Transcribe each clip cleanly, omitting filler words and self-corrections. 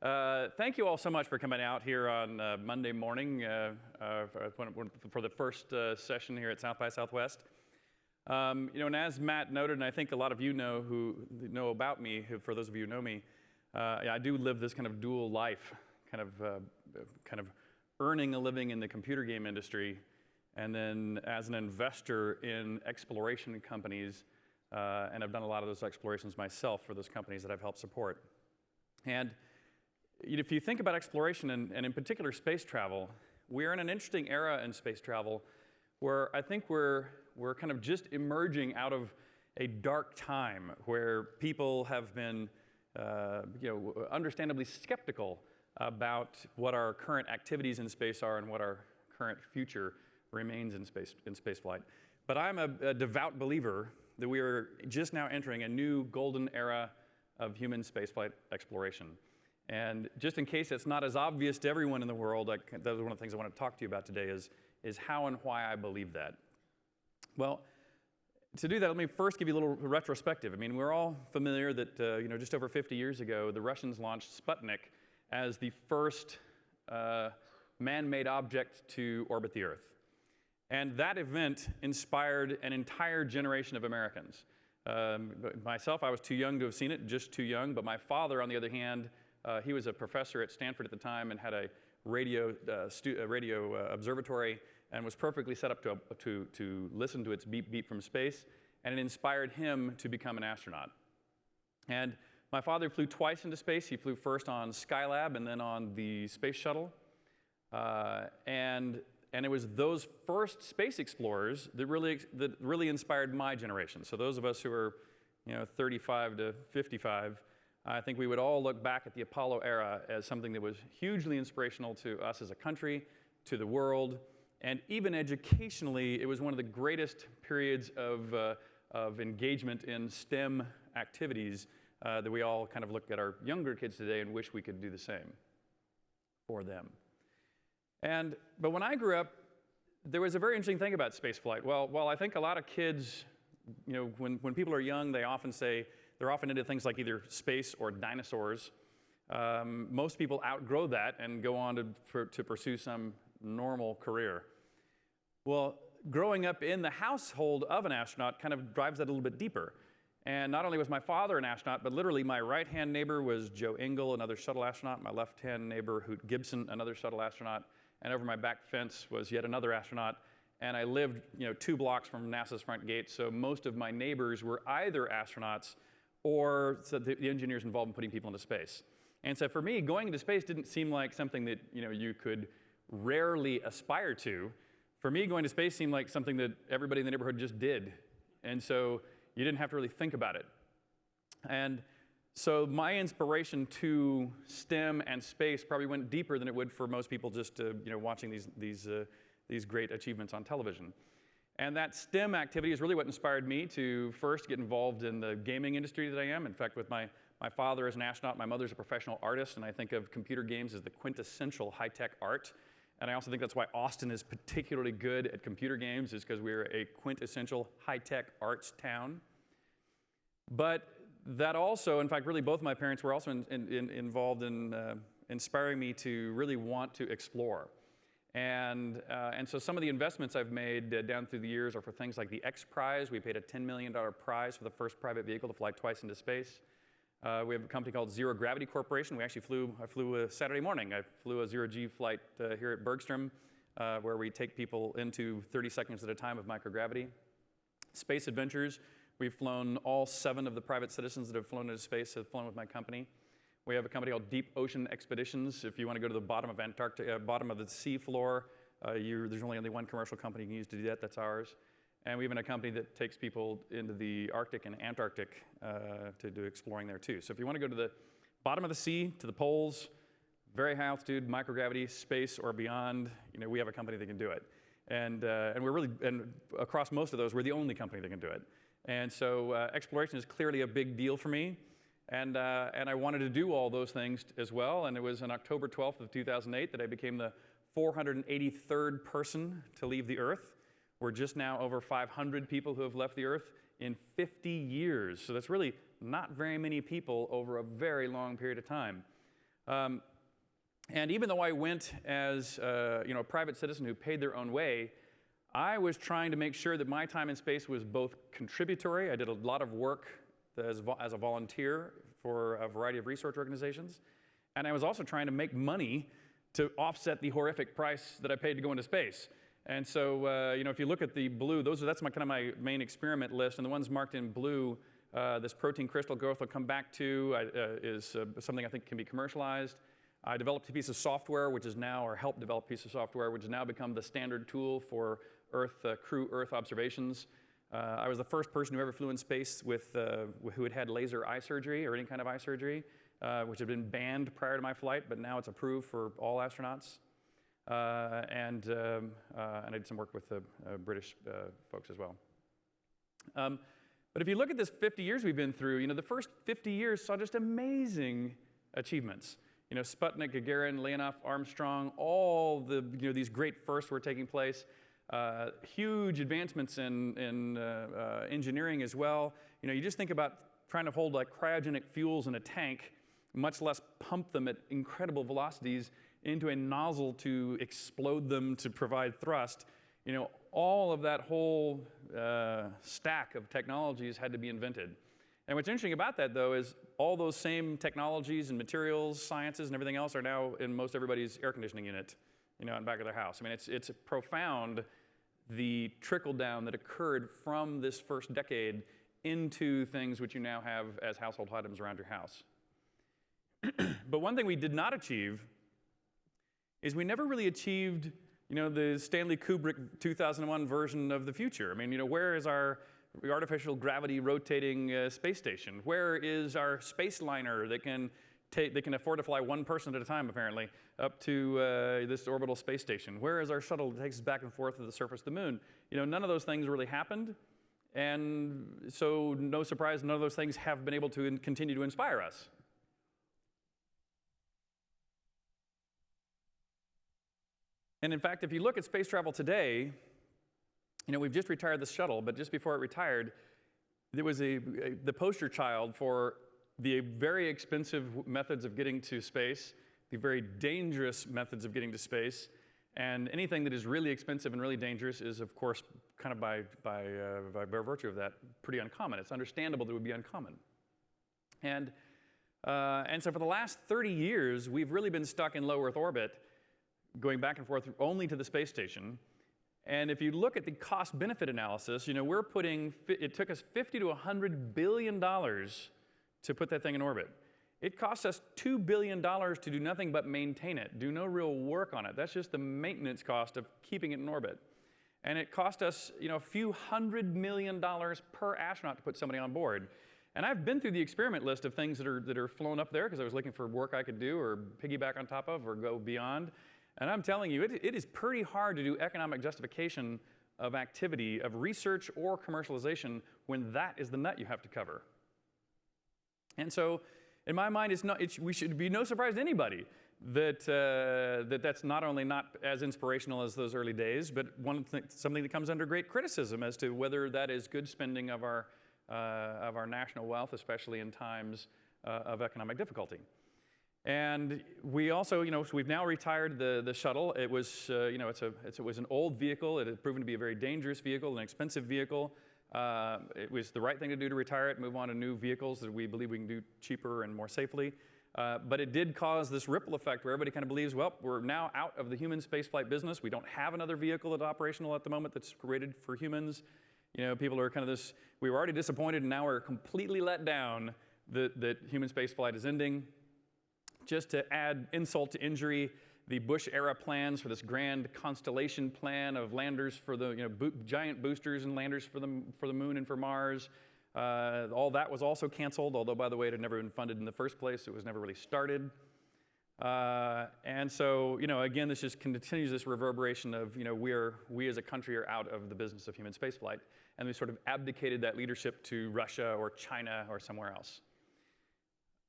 Thank you all so much for coming out here on Monday morning for the first session here at South by Southwest. And as Matt noted, and I think a lot of you know who know about me, for those of you who know me, I do live this kind of dual life, kind of earning a living in the computer game industry, and then as an investor in exploration companies, and I've done a lot of those explorations myself for those companies that I've helped support. And if you think about exploration, and in particular space travel, we're in an interesting era in space travel where I think we're kind of just emerging out of a dark time where people have been understandably skeptical about what our current activities in space are and what our current future remains in space flight. But I'm a devout believer that we are just now entering a new golden era of human spaceflight exploration. And just in case it's not as obvious to everyone in the world, that was one of the things I want to talk to you about today is how and why I believe that. Well, to do that, let me first give you a little retrospective. I mean, we're all familiar that just over 50 years ago, the Russians launched Sputnik as the first man-made object to orbit the Earth. And that event inspired an entire generation of Americans. Myself, I was too young to have seen it, just too young, but my father, on the other hand, he was a professor at Stanford at the time and had a radio observatory and was perfectly set up to listen to its beep beep from space, and it inspired him to become an astronaut. And my father flew twice into space. He flew first on Skylab and then on the Space Shuttle. And it was those first space explorers that really inspired my generation. So those of us who are 35 to 55, I think we would all look back at the Apollo era as something that was hugely inspirational to us as a country, to the world, and even educationally, it was one of the greatest periods of engagement in STEM activities that we all kind of look at our younger kids today and wish we could do the same for them. But when I grew up, there was a very interesting thing about spaceflight. Well, I think a lot of kids, when people are young, they're often into things like either space or dinosaurs. Most people outgrow that and go on to pursue some normal career. Well, growing up in the household of an astronaut kind of drives that a little bit deeper. And not only was my father an astronaut, but literally my right-hand neighbor was Joe Engle, another shuttle astronaut. My left-hand neighbor, Hoot Gibson, another shuttle astronaut. And over my back fence was yet another astronaut. And I lived 2 blocks from NASA's front gate, so most of my neighbors were either astronauts or the engineers involved in putting people into space. And so for me, going into space didn't seem like something that you could rarely aspire to. For me, going to space seemed like something that everybody in the neighborhood just did. And so you didn't have to really think about it. And so my inspiration to STEM and space probably went deeper than it would for most people just watching these great achievements on television. And that STEM activity is really what inspired me to first get involved in the gaming industry that I am. In fact, with my father as an astronaut, my mother's a professional artist, and I think of computer games as the quintessential high-tech art. And I also think that's why Austin is particularly good at computer games, is because we're a quintessential high-tech arts town. But that also, in fact, really both my parents were also involved in inspiring me to really want to explore. And so some of the investments I've made down through the years are for things like the XPrize. We paid a $10 million prize for the first private vehicle to fly twice into space. We have a company called Zero Gravity Corporation. I flew Saturday morning. I flew a zero-G flight here at Bergstrom, where we take people into 30 seconds at a time of microgravity. Space Adventures. We've flown all 7 of the private citizens that have flown into space have flown with my company. We have a company called Deep Ocean Expeditions. If you want to go to the bottom of Antarctica, bottom of the sea floor, there's only one commercial company you can use to do that. That's ours. And we have a company that takes people into the Arctic and Antarctic to do exploring there too. So if you want to go to the bottom of the sea, to the poles, very high altitude, microgravity, space, or beyond, we have a company that can do it. And across most of those, we're the only company that can do it. And so exploration is clearly a big deal for me. And I wanted to do all those things as well. And it was on October 12th of 2008 that I became the 483rd person to leave the Earth. We're just now over 500 people who have left the Earth in 50 years. So that's really not very many people over a very long period of time. And even though I went as a private citizen who paid their own way, I was trying to make sure that my time in space was both contributory. I did a lot of work as a volunteer for a variety of research organizations. And I was also trying to make money to offset the horrific price that I paid to go into space. And so, if you look at the blue, that's kind of my main experiment list. And the ones marked in blue, this protein crystal growth I'll come back to, is something I think can be commercialized. I developed a piece of software, which is now, or helped develop a piece of software, which has now become the standard tool for crew Earth observations. I was the first person who ever flew in space who had laser eye surgery or any kind of eye surgery, which had been banned prior to my flight, but now it's approved for all astronauts. And I did some work with the British folks as well. But if you look at this 50 years we've been through, the first 50 years saw just amazing achievements. Sputnik, Gagarin, Leonov, Armstrong, all these great firsts were taking place. Huge advancements in engineering as well. You just think about trying to hold like cryogenic fuels in a tank, much less pump them at incredible velocities into a nozzle to explode them to provide thrust. All of that whole stack of technologies had to be invented. And what's interesting about that, though, is all those same technologies and materials, sciences, and everything else are now in most everybody's air conditioning unit, in the back of their house. I mean, it's profound, the trickle down that occurred from this first decade into things which you now have as household items around your house. But one thing we did not achieve is we never really achieved, the Stanley Kubrick 2001 version of the future. I mean, where is our artificial gravity rotating space station? Where is our space liner that can afford to fly one person at a time, apparently, up to this orbital space station? Where is our shuttle that takes us back and forth to the surface of the moon? None of those things really happened. And so, no surprise, none of those things have been able to continue to inspire us. And in fact, if you look at space travel today, we've just retired the shuttle, but just before it retired, there was the poster child for the very expensive methods of getting to space, the very dangerous methods of getting to space, and anything that is really expensive and really dangerous is, of course, kind of by virtue of that, pretty uncommon. It's understandable that it would be uncommon. And so for the last 30 years, we've really been stuck in low Earth orbit, going back and forth only to the space station. And if you look at the cost-benefit analysis, it took us $50 to $100 billion to put that thing in orbit. It costs us $2 billion to do nothing but maintain it, do no real work on it. That's just the maintenance cost of keeping it in orbit. And it cost us, a few $100 million per astronaut to put somebody on board. And I've been through the experiment list of things that are flown up there because I was looking for work I could do or piggyback on top of or go beyond. And I'm telling you, it is pretty hard to do economic justification of activity, of research or commercialization, when that is the nut you have to cover. And so, in my mind, we should be no surprise to anybody that's not only not as inspirational as those early days, but something that comes under great criticism as to whether that is good spending of our national wealth, especially in times of economic difficulty. And we also, we've now retired the shuttle. It was, it was an old vehicle. It had proven to be a very dangerous vehicle, an expensive vehicle. It was the right thing to do to retire it, move on to new vehicles that we believe we can do cheaper and more safely. But it did cause this ripple effect where everybody kind of believes, well, we're now out of the human spaceflight business. We don't have another vehicle that's operational at the moment that's rated for humans. People are kind of we were already disappointed, and now we're completely let down that human spaceflight is ending. Just to add insult to injury, the Bushera plans for this grand constellation plan of landers for the giant boosters and landers for the moon and for Mars, all that was also canceled. Although, by the way, it had never been funded in the first place; it was never really started. And so, again, this just continues this reverberation of we as a country are out of the business of human spaceflight, and we sort of abdicated that leadership to Russia or China or somewhere else.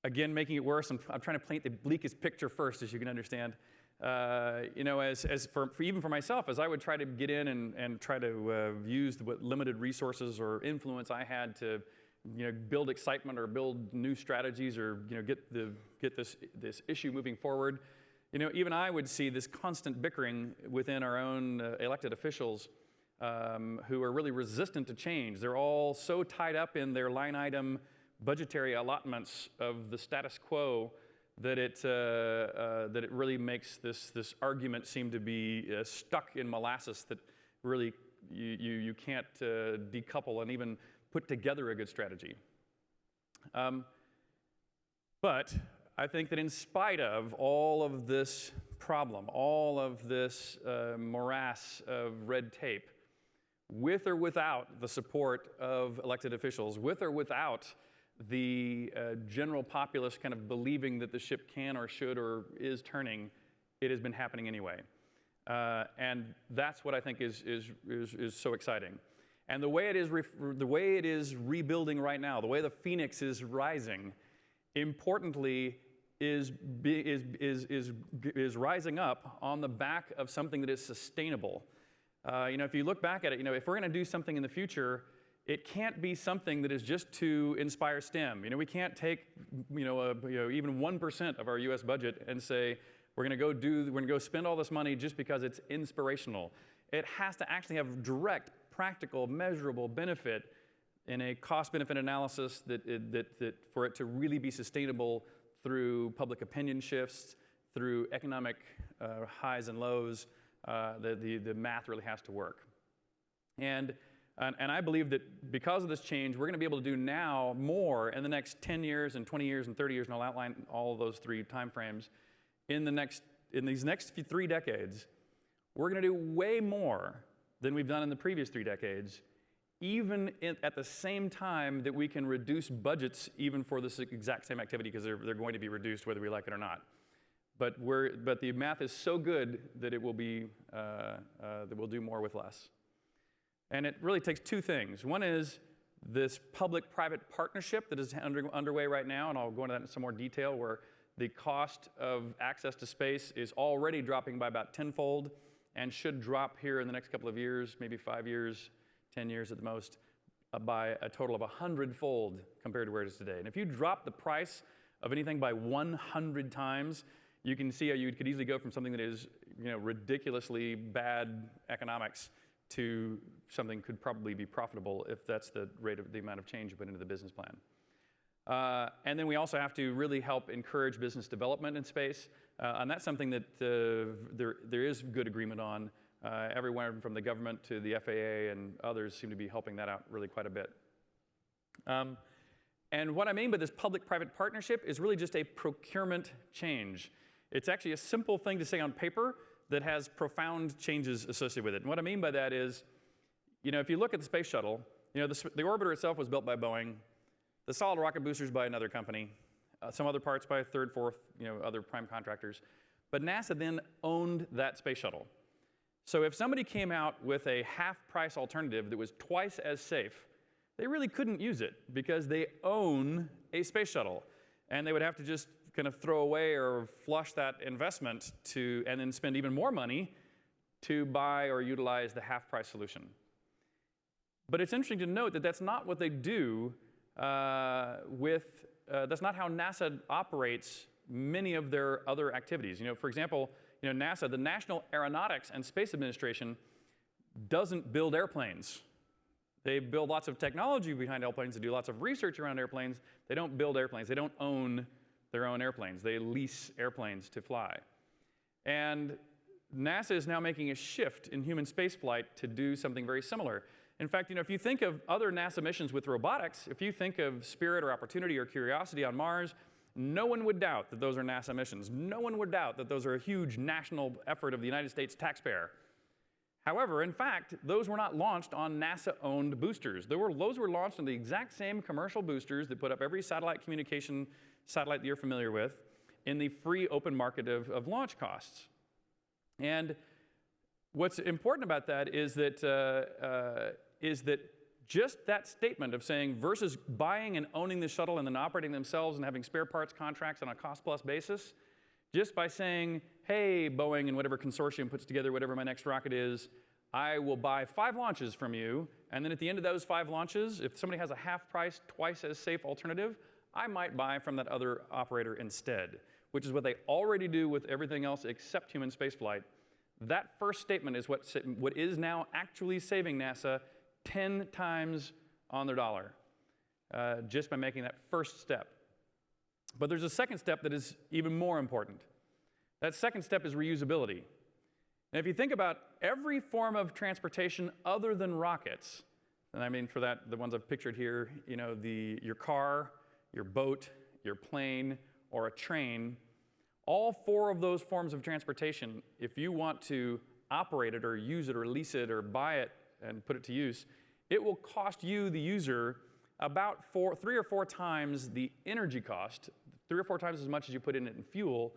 Again, making it worse, I'm trying to paint the bleakest picture first, as you can understand. Even for myself, as I would try to get in and try to use what limited resources or influence I had to build excitement or build new strategies or get this issue moving forward. Even I would see this constant bickering within our own elected officials who are really resistant to change. They're all so tied up in their line item budgetary allotments of the status quo that it really makes this argument seem to be stuck in molasses that really you can't decouple and even put together a good strategy. But I think that in spite of all of this problem, all of this morass of red tape, with or without the support of elected officials, with or without the general populace kind of believing that the ship can or should or is turning, it has been happening anyway. And that's what I think is so exciting. And the way it is rebuilding right now, the way the phoenix is rising, importantly, is rising up on the back of something that is sustainable. If you look back at it, if we're going to do something in the future, it can't be something that is just to inspire STEM. We can't take even 1% of our U.S. budget and say we're going to go spend all this money just because it's inspirational. It has to actually have direct, practical, measurable benefit in a cost-benefit analysis that for it to really be sustainable through public opinion shifts, through economic highs and lows. The math really has to work. And I believe that because of this change, we're going to be able to do now more in the next 10 years and 20 years and 30 years, and I'll outline all of those 3 time frames. In these next 3 decades, we're going to do way more than we've done in the previous 3 decades, even at the same time that we can reduce budgets even for this exact same activity, because they're going to be reduced whether we like it or not. But the math is so good that it will be that we'll do more with less. And it really takes 2 things. One is this public-private partnership that is underway right now, and I'll go into that in some more detail, where the cost of access to space is already dropping by about 10-fold and should drop here in the next couple of years, maybe 5 years, 10 years at the most, by a total of 100-fold compared to where it is today. And if you drop the price of anything by 100 times, you can see how you could easily go from something that is ridiculously bad economics to something could probably be profitable if that's the amount of change you put into the business plan. And then we also have to really help encourage business development in space, and that's something that there is good agreement on. Everyone from the government to the FAA and others seem to be helping that out really quite a bit. And what I mean by this public-private partnership is really just a procurement change. It's actually a simple thing to say on paper that has profound changes associated with it. And what I mean by that is, if you look at the space shuttle, the orbiter itself was built by Boeing, the solid rocket boosters by another company, some other parts by a third, fourth, other prime contractors. But NASA then owned that space shuttle. So if somebody came out with a half-price alternative that was twice as safe, they really couldn't use it because they own a space shuttle. And they would have to just kind of throw away or flush that investment and then spend even more money to buy or utilize the half-price solution. But it's interesting to note that that's not what they do that's not how NASA operates many of their other activities. For example, NASA, the National Aeronautics and Space Administration, doesn't build airplanes. They build lots of technology behind airplanes. They do lots of research around airplanes. They don't build airplanes. They don't own their own airplanes. They lease airplanes to fly. And NASA is now making a shift in human spaceflight to do something very similar. In fact, if you think of other NASA missions with robotics, if you think of Spirit or Opportunity or Curiosity on Mars, no one would doubt that those are NASA missions. No one would doubt that those are a huge national effort of the United States taxpayer. However, in fact, those were not launched on NASA-owned boosters. Those were launched on the exact same commercial boosters that put up every satellite communication satellite that you're familiar with in the free open market of launch costs. And what's important about that is that just that statement of saying versus buying and owning the shuttle and then operating themselves and having spare parts contracts on a cost-plus basis, just by saying, hey, Boeing and whatever consortium puts together whatever my next rocket is, I will buy 5 launches from you, and then at the end of those 5 launches, if somebody has a half-price, twice as safe alternative, I might buy from that other operator instead, which is what they already do with everything else except human spaceflight. That first statement is what is now actually saving NASA 10 times on their dollar, just by making that first step. But there's a second step that is even more important. That second step is reusability. And if you think about every form of transportation other than rockets, and I mean for that, the ones I've pictured here, you know, your car, your boat, your plane, or a train, all 4 of those forms of transportation, if you want to operate it or use it or lease it or buy it and put it to use, it will cost you, the user, about 3 or 4 times the energy cost, 3 or 4 times as much as you put in it in fuel.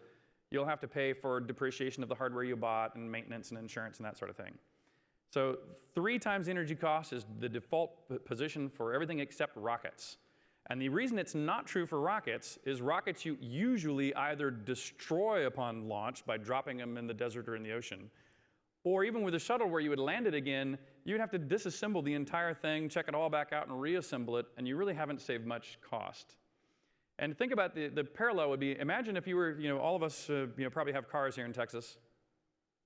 You'll have to pay for depreciation of the hardware you bought and maintenance and insurance and that sort of thing. So 3 times the energy cost is the default position for everything except rockets. And the reason it's not true for rockets is rockets you usually either destroy upon launch by dropping them in the desert or in the ocean, or even with a shuttle where you would land it again, you'd have to disassemble the entire thing, check it all back out, and reassemble it, and you really haven't saved much cost. And think about the parallel would be, imagine if you were, you know, all of us probably have cars here in Texas.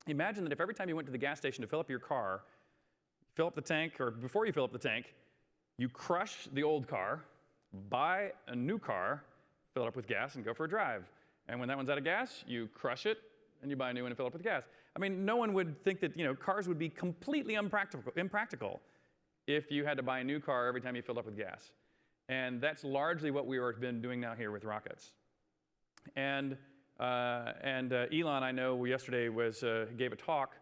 Imagine that if every time you went to the gas station to fill up your car, fill up the tank, or before you fill up the tank, you crush the old car, buy a new car, fill it up with gas, and go for a drive. And when that one's out of gas, you crush it, and you buy a new one and fill it up with gas. I mean, no one would think that, you know, cars would be completely impractical if you had to buy a new car every time you filled up with gas. And that's largely what we've been doing now here with rockets. And Elon, I know, yesterday gave a talk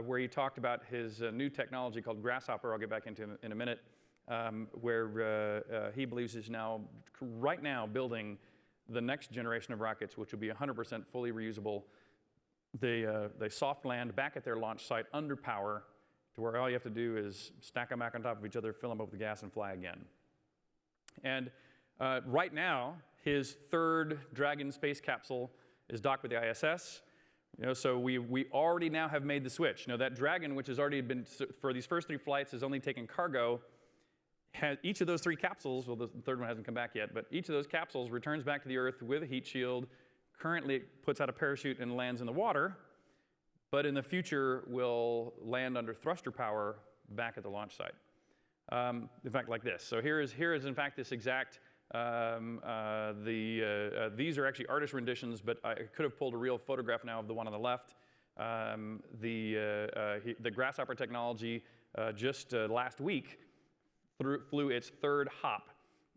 where he talked about his new technology called Grasshopper. I'll get back into in a minute. Where he believes is right now building the next generation of rockets, which will be 100% fully reusable. They soft land back at their launch site under power, to where all you have to do is stack them back on top of each other, fill them up with gas, and fly again. And right now, his 3rd Dragon space capsule is docked with the ISS. You know, so we already now have made the switch. You know, that Dragon, which has already been, for these first 3 flights, has only taken cargo. Each of those 3 capsules, well, the 3rd one hasn't come back yet, but each of those capsules returns back to the Earth with a heat shield. Currently, it puts out a parachute and lands in the water, but in the future will land under thruster power back at the launch site. In fact, like this. So here is in fact this exact. These are actually artist renditions, but I could have pulled a real photograph now of the one on the left. The Grasshopper technology just last week flew its 3rd hop.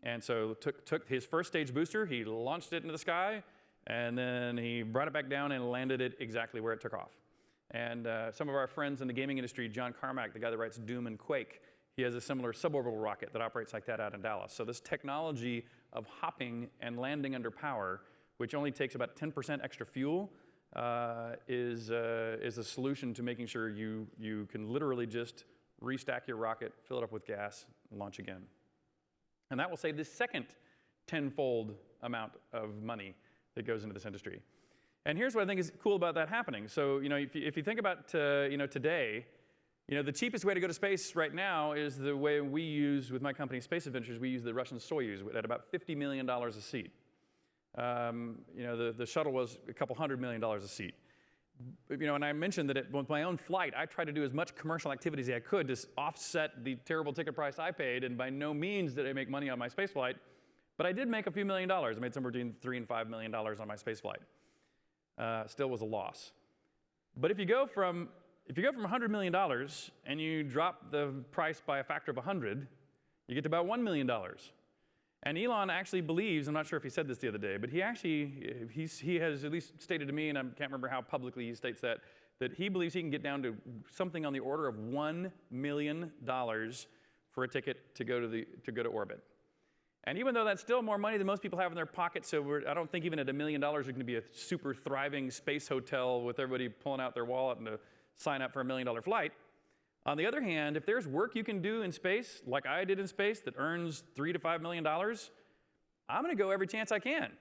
And so took his first stage booster, he launched it into the sky, and then he brought it back down and landed it exactly where it took off. And some of our friends in the gaming industry, John Carmack, the guy that writes Doom and Quake, he has a similar suborbital rocket that operates like that out in Dallas. So this technology of hopping and landing under power, which only takes about 10% extra fuel, is a solution to making sure you can literally just restack your rocket, fill it up with gas, and launch again. And that will save the second 10-fold amount of money that goes into this industry. And here's what I think is cool about that happening. So, you know, if you think about, today, you know, the cheapest way to go to space right now is the way we use, with my company, Space Adventures, we use the Russian Soyuz at about $50 million a seat. You know, the shuttle was a couple $100 million a seat. You know, and I mentioned that with my own flight, I tried to do as much commercial activity as I could to offset the terrible ticket price I paid, and by no means did I make money on my space flight, but I did make a few $1 million. I made somewhere between $3 and $5 million on my space flight. Still was a loss. But if you go from $100 million and you drop the price by a factor of 100, you get to about $1 million. And Elon actually believes, I'm not sure if he said this the other day, but he has at least stated to me, and I can't remember how publicly he states that he believes he can get down to something on the order of $1 million for a ticket to go to orbit. And even though that's still more money than most people have in their pocket, so I don't think even at $1 million you're going to be a super thriving space hotel with everybody pulling out their wallet and to sign up for $1 million flight. On the other hand, if there's work you can do in space, like I did in space, that earns $3 to $5 million, I'm going to go every chance I can.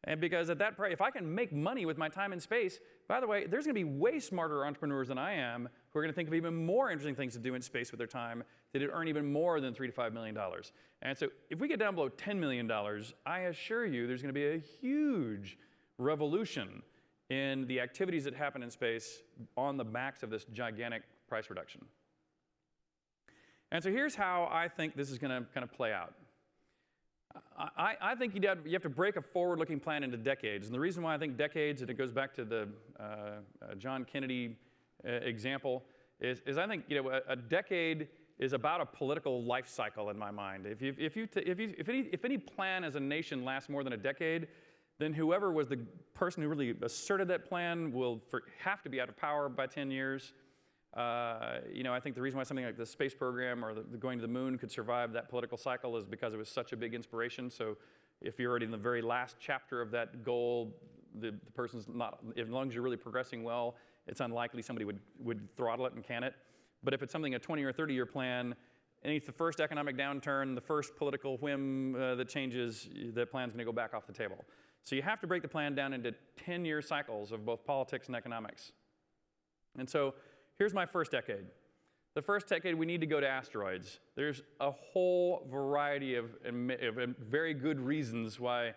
And because at that price, if I can make money with my time in space, by the way, there's going to be way smarter entrepreneurs than I am who are going to think of even more interesting things to do in space with their time that would earn even more than $3 to $5 million. And so if we get down below $10 million, I assure you there's going to be a huge revolution in the activities that happen in space on the backs of this gigantic price reduction. And so here's how I think this is going to kind of play out. I think you have to break a forward-looking plan into decades. And the reason why I think decades, and it goes back to the John Kennedy example, is I think a decade is about a political life cycle in my mind. If any plan as a nation lasts more than a decade, then whoever was the person who really asserted that plan will have to be out of power by 10 years. I think the reason why something like the space program or the going to the moon could survive that political cycle is because it was such a big inspiration. So if you're already in the very last chapter of that goal, the person's not, as long as you're really progressing well, it's unlikely somebody would throttle it and can it. But if it's something, a 20 or 30-year plan, and it's the first economic downturn, the first political whim that changes, the plan's going to go back off the table. So you have to break the plan down into 10-year cycles of both politics and economics. And so here's my first decade. The first decade, we need to go to asteroids. There's a whole variety of very good reasons why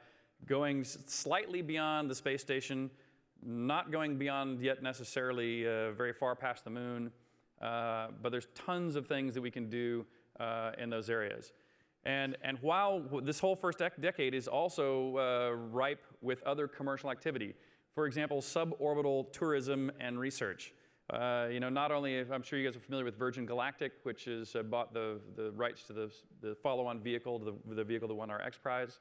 going slightly beyond the space station, not going beyond yet necessarily very far past the moon, but there's tons of things that we can do in those areas. And while this whole first decade is also ripe with other commercial activity, for example, suborbital tourism and research. Not only, I'm sure you guys are familiar with Virgin Galactic, which has bought the rights to the follow-on vehicle, the vehicle that won our XPrize,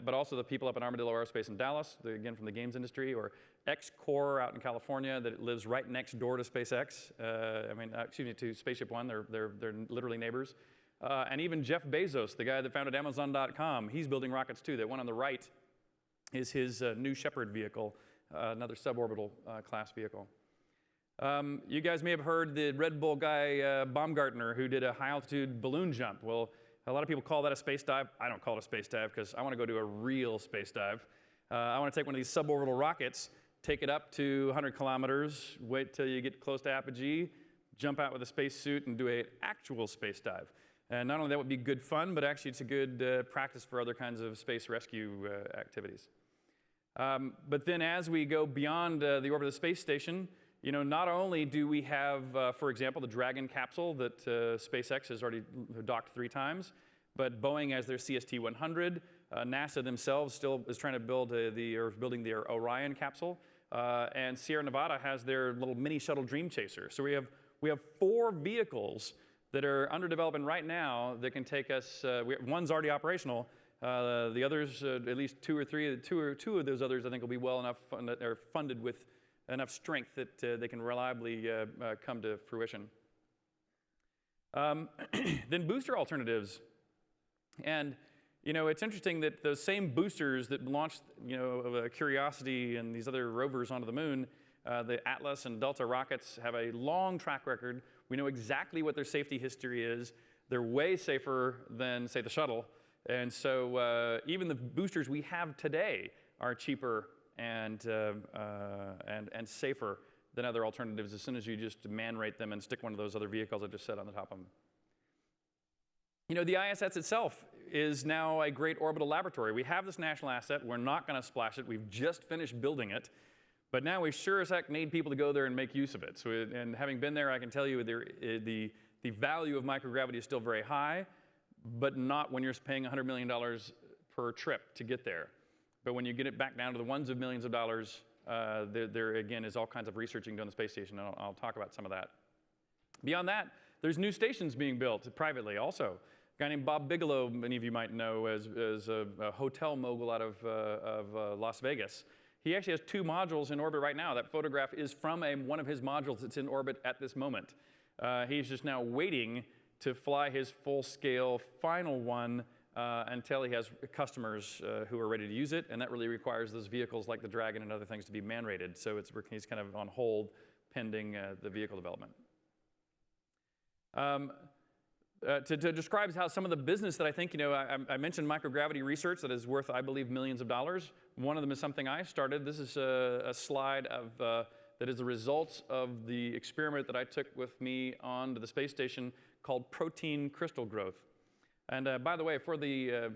but also the people up in Armadillo Aerospace in Dallas, again from the games industry, or X-Core out in California that lives right next door to SpaceX, to Spaceship One, they're literally neighbors. And even Jeff Bezos, the guy that founded Amazon.com, he's building rockets too. That one on the right is his New Shepard vehicle, another suborbital class vehicle. You guys may have heard the Red Bull guy, Baumgartner, who did a high-altitude balloon jump. Well, a lot of people call that a space dive. I don't call it a space dive because I want to go do a real space dive. I want to take one of these suborbital rockets, take it up to 100 kilometers, wait till you get close to apogee, jump out with a space suit, and do an actual space dive. And not only that would be good fun, but actually it's a good practice for other kinds of space rescue activities. But then as we go beyond the orbit of the space station, not only do we have, for example, the Dragon capsule that SpaceX has already docked 3 times, but Boeing has their CST-100. NASA themselves still is trying to build building their Orion capsule, and Sierra Nevada has their little mini shuttle Dream Chaser. So we have 4 vehicles that are under development right now that can take us. One's already operational. The others, at least 2 or 3, two of those others, I think will be well enough are funded with enough strength that they can reliably come to fruition. Then booster alternatives. And it's interesting that those same boosters that launched Curiosity and these other rovers onto the moon, the Atlas and Delta rockets have a long track record. We know exactly what their safety history is. They're way safer than, say, the Shuttle. And so even the boosters we have today are cheaper and safer than other alternatives as soon as you just man-rate them and stick one of those other vehicles I just said on the top of them. The ISS itself is now a great orbital laboratory. We have this national asset. We're not going to splash it. We've just finished building it. But now we sure as heck need people to go there and make use of it. So, and having been there, I can tell you the value of microgravity is still very high, but not when you're paying $100 million per trip to get there. But when you get it back down to the ones of millions of dollars, there again is all kinds of researching done on the space station, and I'll talk about some of that. Beyond that, there's new stations being built privately also. A guy named Bob Bigelow, many of you might know as a hotel mogul out of Las Vegas. He actually has 2 modules in orbit right now. That photograph is from one of his modules that's in orbit at this moment. He's just now waiting to fly his full-scale final one until he has customers who are ready to use it, and that really requires those vehicles like the Dragon and other things to be man-rated. So he's kind of on hold pending the vehicle development. To describe how some of the business that I think, I mentioned microgravity research that is worth, I believe, millions of dollars. One of them is something I started. This is a slide of the that is the results of the experiment that I took with me onto the space station called protein crystal growth. And by the way, for the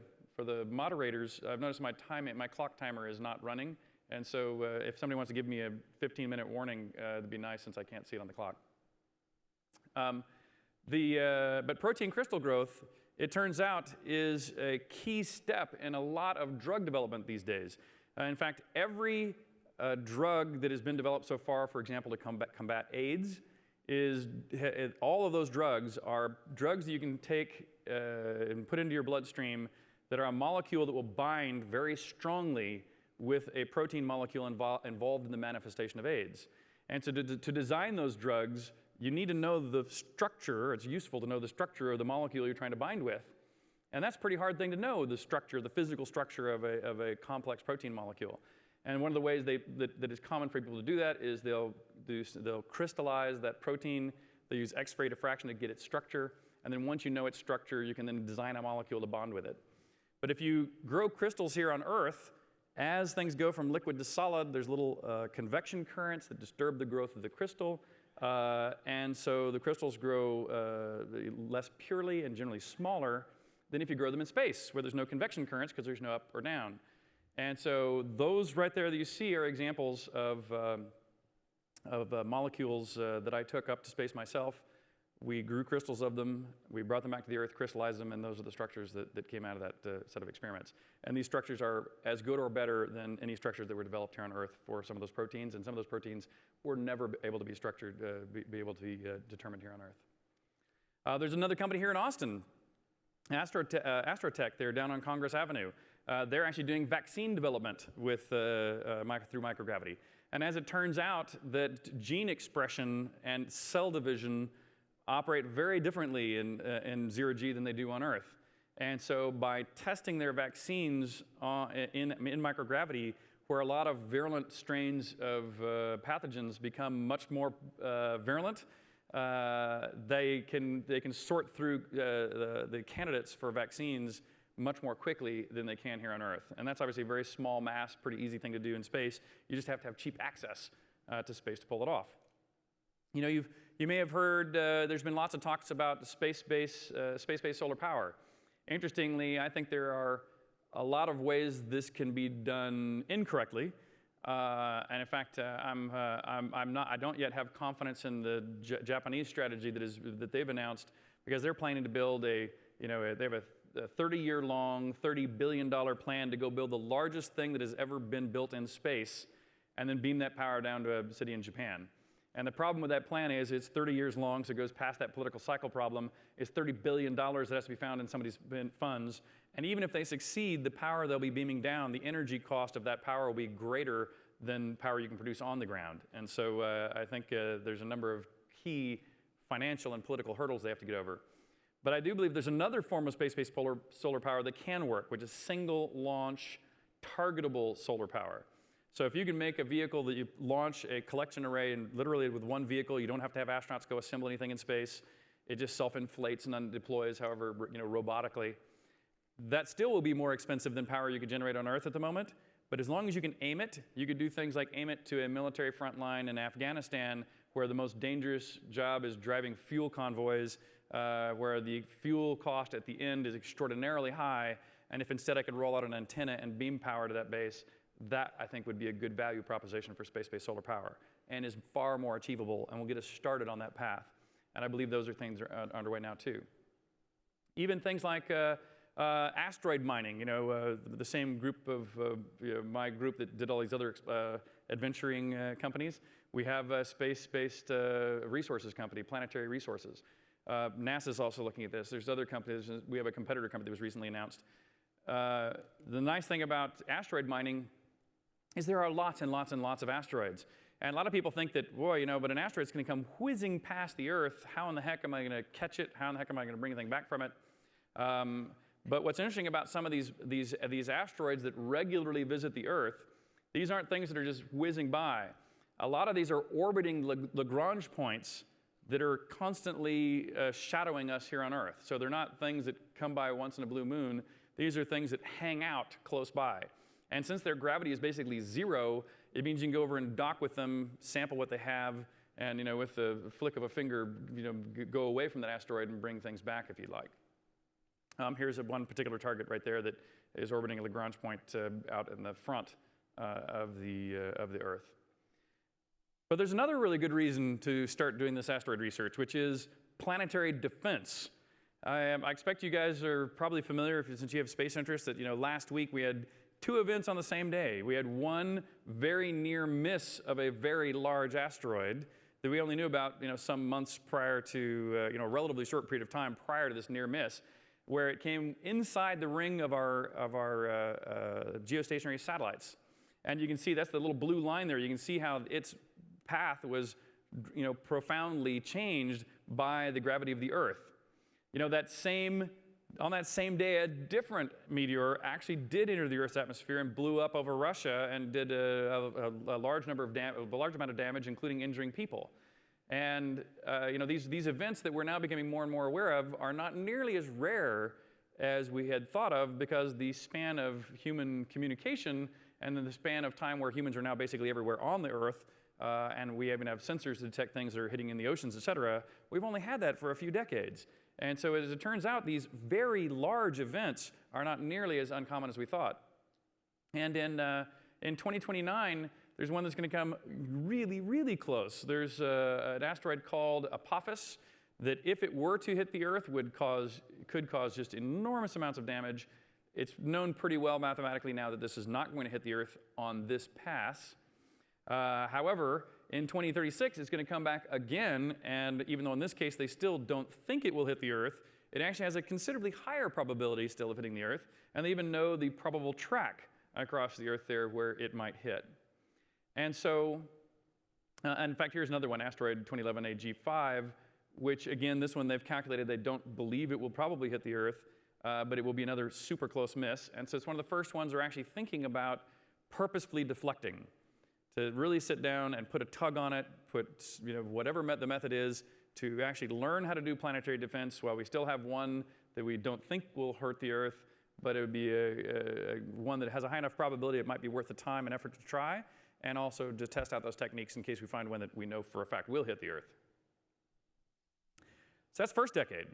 moderators, I've noticed my clock timer is not running. And so if somebody wants to give me a 15-minute warning, it'd be nice since I can't see it on the clock. But protein crystal growth, it turns out, is a key step in a lot of drug development these days. In fact, every drug that has been developed so far, for example, to combat AIDS, all of those drugs are drugs that you can take and put into your bloodstream that are a molecule that will bind very strongly with a protein molecule involved in the manifestation of AIDS. And so to design those drugs, you need to know the structure. It's useful to know the structure of the molecule you're trying to bind with. And that's a pretty hard thing to know, the structure, the physical structure of a complex protein molecule. And one of the ways that is common for people to do that is they'll crystallize that protein. They use X-ray diffraction to get its structure. And then once you know its structure, you can then design a molecule to bond with it. But if you grow crystals here on Earth, as things go from liquid to solid, there's little convection currents that disturb the growth of the crystal. And so the crystals grow less purely and generally smaller than if you grow them in space, where there's no convection currents because there's no up or down. And so those right there that you see are examples of molecules that I took up to space myself. We grew crystals of them, we brought them back to the Earth, crystallized them, and those are the structures that came out of that set of experiments. And these structures are as good or better than any structures that were developed here on Earth for some of those proteins, and some of those proteins were never able to be structured, be able to be determined here on Earth. There's another company here in Austin, Astrotech. They're down on Congress Avenue. They're actually doing vaccine development with through microgravity. And as it turns out, that gene expression and cell division operate very differently in zero-G than they do on Earth. And so by testing their vaccines in microgravity, where a lot of virulent strains of pathogens become much more virulent, they can sort through the candidates for vaccines much more quickly than they can here on Earth. And that's obviously a very small mass, pretty easy thing to do in space. You just have to have cheap access to space to pull it off. You know, you may have heard there's been lots of talks about space-based solar power. Interestingly, I think there are a lot of ways this can be done incorrectly. And in fact, I don't yet have confidence in the Japanese strategy that they've announced, because they're planning to build they have a 30-year-long, $30 billion plan to go build the largest thing that has ever been built in space, and then beam that power down to a city in Japan. And the problem with that plan is it's 30 years long, so it goes past that political cycle problem. It's $30 billion that has to be found in somebody's funds. And even if they succeed, the power they'll be beaming down, the energy cost of that power will be greater than power you can produce on the ground. And so I think there's a number of key financial and political hurdles they have to get over. But I do believe there's another form of space-based solar power that can work, which is single-launch, targetable solar power. So if you can make a vehicle that you launch a collection array, and literally with one vehicle, you don't have to have astronauts go assemble anything in space. It just self-inflates and then deploys, however, robotically. That still will be more expensive than power you could generate on Earth at the moment. But as long as you can aim it, you could do things like aim it to a military front line in Afghanistan, where the most dangerous job is driving fuel convoys, where the fuel cost at the end is extraordinarily high. And if instead I could roll out an antenna and beam power to that base, that, I think, would be a good value proposition for space-based solar power, and is far more achievable, and will get us started on that path. And I believe those are things that are underway now, too. Even things like asteroid mining, the same group of my group that did all these other adventuring companies. We have a space-based resources company, Planetary Resources. NASA's also looking at this. There's other companies. We have a competitor company that was recently announced. The nice thing about asteroid mining is there are lots and lots and lots of asteroids. And a lot of people think that, boy, but an asteroid's going to come whizzing past the Earth. How in the heck am I going to catch it? How in the heck am I going to bring anything back from it? But what's interesting about some of these asteroids that regularly visit the Earth, these aren't things that are just whizzing by. A lot of these are orbiting Lagrange points that are constantly shadowing us here on Earth. So they're not things that come by once in a blue moon. These are things that hang out close by. And since their gravity is basically 0, it means you can go over and dock with them, sample what they have, and with the flick of a finger, go away from that asteroid and bring things back if you'd like. Here's one particular target right there that is orbiting a Lagrange point out in the front of the Earth. But there's another really good reason to start doing this asteroid research, which is planetary defense. I expect you guys are probably familiar, since you have space interests, that last week we had 2 events on the same day. We had one very near miss of a very large asteroid that we only knew about some months prior to, a relatively short period of time prior to this near miss, where it came inside the ring of our geostationary satellites. And you can see, that's the little blue line there. You can see how its path was profoundly changed by the gravity of the Earth. On that same day, a different meteor actually did enter the Earth's atmosphere and blew up over Russia and did a large amount of damage, including injuring people. And these events that we're now becoming more and more aware of are not nearly as rare as we had thought of, because the span of human communication and then the span of time where humans are now basically everywhere on the Earth, and we even have sensors to detect things that are hitting in the oceans, et cetera, we've only had that for a few decades. And so as it turns out, these very large events are not nearly as uncommon as we thought. And in 2029, there's one that's going to come really, really close. There's an asteroid called Apophis that, if it were to hit the Earth, could cause just enormous amounts of damage. It's known pretty well mathematically now that this is not going to hit the Earth on this pass. However, in 2036, it's going to come back again, and even though in this case they still don't think it will hit the Earth, it actually has a considerably higher probability still of hitting the Earth, and they even know the probable track across the Earth there where it might hit. And so, in fact, here's another one, asteroid 2011 AG5, which again, this one they've calculated they don't believe it will probably hit the Earth, but it will be another super close miss. And so it's one of the first ones they're actually thinking about purposefully deflecting, to really sit down and put a tug on it, put whatever the method is, to actually learn how to do planetary defense while we still have one that we don't think will hurt the Earth, but it would be one that has a high enough probability it might be worth the time and effort to try, and also to test out those techniques in case we find one that we know for a fact will hit the Earth. So that's first decade.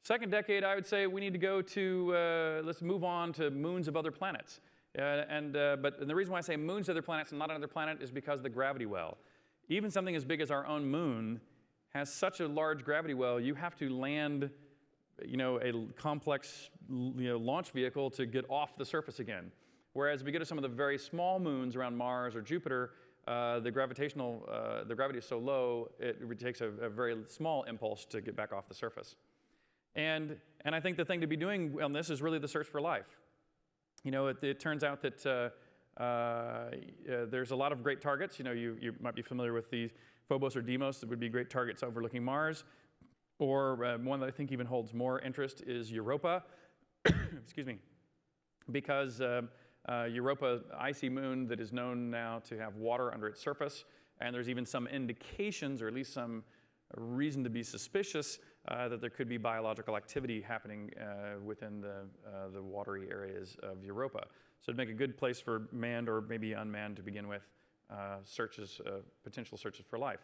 Second decade, I would say we need to go to, let's move on to moons of other planets. But the reason why I say moons of other planets and not another planet is because of the gravity well. Even something as big as our own moon has such a large gravity well, you have to land a complex launch vehicle to get off the surface again. Whereas if we go to some of the very small moons around Mars or Jupiter, the gravity is so low, it takes a very small impulse to get back off the surface. And I think the thing to be doing on this is really the search for life. It turns out that there's a lot of great targets. You might be familiar with the Phobos or Deimos that would be great targets overlooking Mars. Or one that I think even holds more interest is Europa. Excuse me. Because Europa, icy moon that is known now to have water under its surface, and there's even some indications, or at least some reason to be suspicious, that there could be biological activity happening within the watery areas of Europa. So it'd make a good place for manned or maybe unmanned to begin with potential searches for life.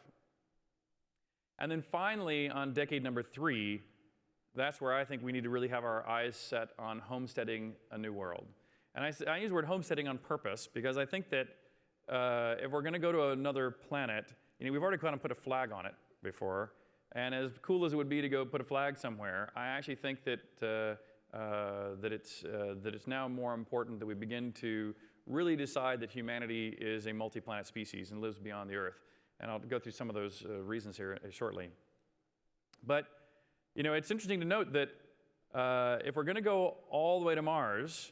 And then finally, on decade number 3, that's where I think we need to really have our eyes set on homesteading a new world. And I use the word homesteading on purpose because I think that if we're going to go to another planet, we've already kind of put a flag on it before. And as cool as it would be to go put a flag somewhere, I actually think that it's now more important that we begin to really decide that humanity is a multi-planet species and lives beyond the Earth. And I'll go through some of those reasons here shortly. But it's interesting to note that if we're going to go all the way to Mars,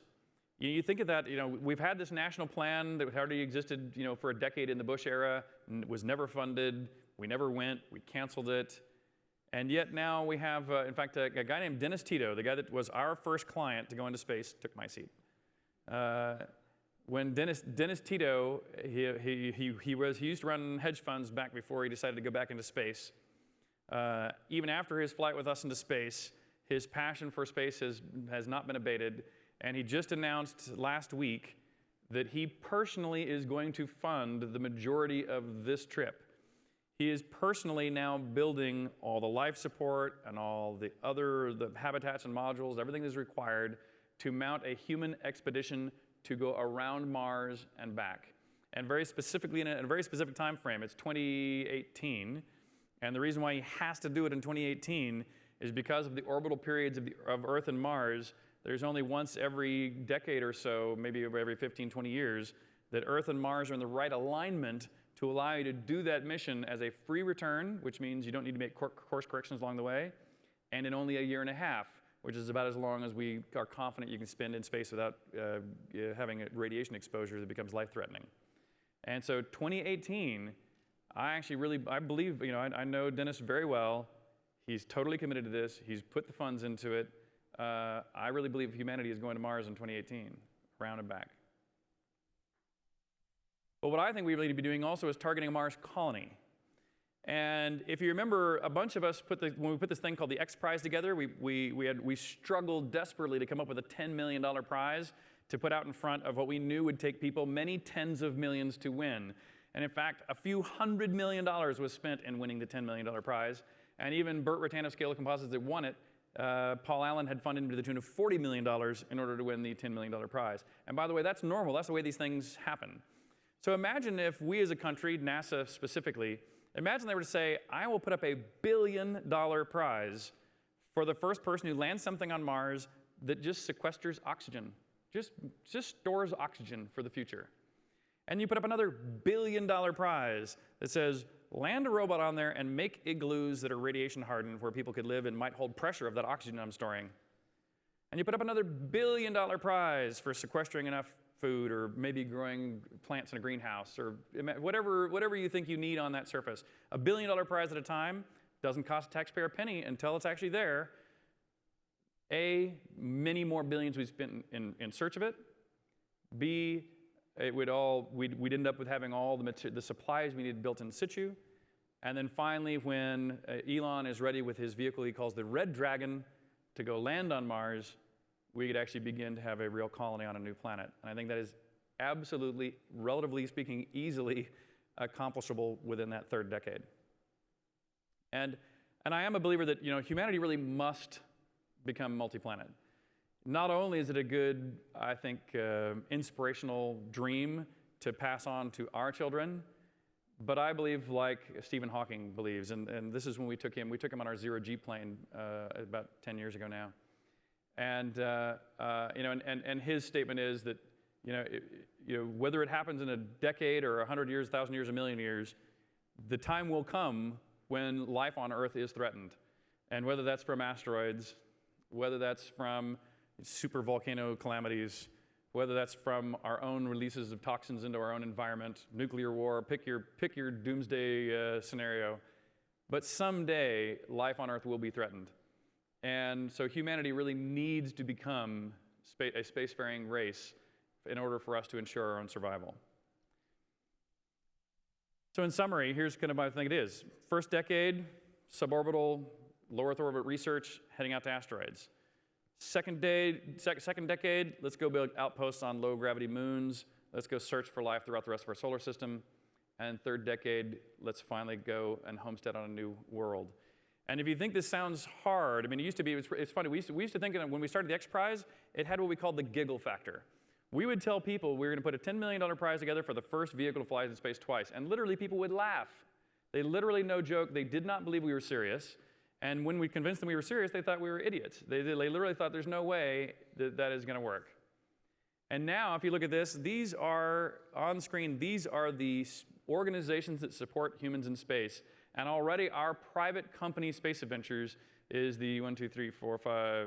you think of that. We've had this national plan that already existed, for a decade in the Bush era, and was never funded. We never went. We canceled it. And yet now we have, in fact, a guy named Tito, the guy that was our first client to go into space, took my seat. When Tito, he used to run hedge funds back before he decided to go back into space. Even after his flight with us into space, his passion for space has not been abated. And he just announced last week that he personally is going to fund the majority of this trip. He is personally now building all the life support and all the habitats and modules, everything that is required to mount a human expedition to go around Mars and back. And very specifically, in a very specific time frame, it's 2018. And the reason why he has to do it in 2018 is because of the orbital periods of Earth and Mars. There's only once every decade or so, maybe every 15, 20 years, that Earth and Mars are in the right alignment to allow you to do that mission as a free return, which means you don't need to make course corrections along the way, and in only a year and a half, which is about as long as we are confident you can spend in space without having a radiation exposure that becomes life-threatening. And so 2018, I believe, I know Dennis very well. He's totally committed to this. He's put the funds into it. I really believe humanity is going to Mars in 2018, around and back. But what I think we really need to be doing also is targeting a Mars colony. And if you remember, a bunch of us when we put this thing called the XPrize together, we struggled desperately to come up with a $10 million prize to put out in front of what we knew would take people many tens of millions to win. And in fact, a few $100 million was spent in winning the $10 million prize. And even Burt Rutan of Scale Composites that won it, Paul Allen had funded him to the tune of $40 million in order to win the $10 million prize. And by the way, that's normal. That's the way these things happen. So imagine if we as a country, NASA specifically, imagine they were to say, I will put up $1 billion prize for the first person who lands something on Mars that just sequesters oxygen, just stores oxygen for the future. And you put up another $1 billion prize that says, land a robot on there and make igloos that are radiation hardened where people could live and might hold pressure of that oxygen I'm storing. And you put up another $1 billion prize for sequestering enough food or maybe growing plants in a greenhouse or whatever you think you need on that surface. $1 billion prize at a time doesn't cost a taxpayer a penny until it's actually there. A, many more billions we spent in search of it. B, we'd end up with having all the supplies we need built in situ. And then finally, when Elon is ready with his vehicle he calls the Red Dragon to go land on Mars, we could actually begin to have a real colony on a new planet. And I think that is absolutely, relatively speaking, easily accomplishable within that third decade. And I am a believer that humanity really must become multi-planet. Not only is it a good, I think, inspirational dream to pass on to our children, but I believe, like Stephen Hawking believes, and this is when we took him on our zero-G plane about 10 years ago now. And and his statement is that whether it happens in a decade or 100 years, 1,000 years, a million years, the time will come when life on Earth is threatened, and whether that's from asteroids, whether that's from super volcano calamities, whether that's from our own releases of toxins into our own environment, nuclear war, pick your doomsday scenario, but someday life on Earth will be threatened. And so humanity really needs to become a spacefaring race in order for us to ensure our own survival. So in summary, here's kind of what I think it is. First decade, suborbital, low Earth orbit research, heading out to asteroids. Second decade, let's go build outposts on low-gravity moons. Let's go search for life throughout the rest of our solar system. And third decade, let's finally go and homestead on a new world. And if you think this sounds hard, I mean, it used to be, it's funny, we used to think that when we started the XPrize, it had what we called the giggle factor. We would tell people we were going to put a $10 million prize together for the first vehicle to fly into space twice. And literally, people would laugh. They literally, no joke, they did not believe we were serious. And when we convinced them we were serious, they thought we were idiots. They literally thought there's no way that is going to work. And now, if you look at this, these are, on screen, these are the organizations that support humans in space. And already our private company, Space Adventures, is the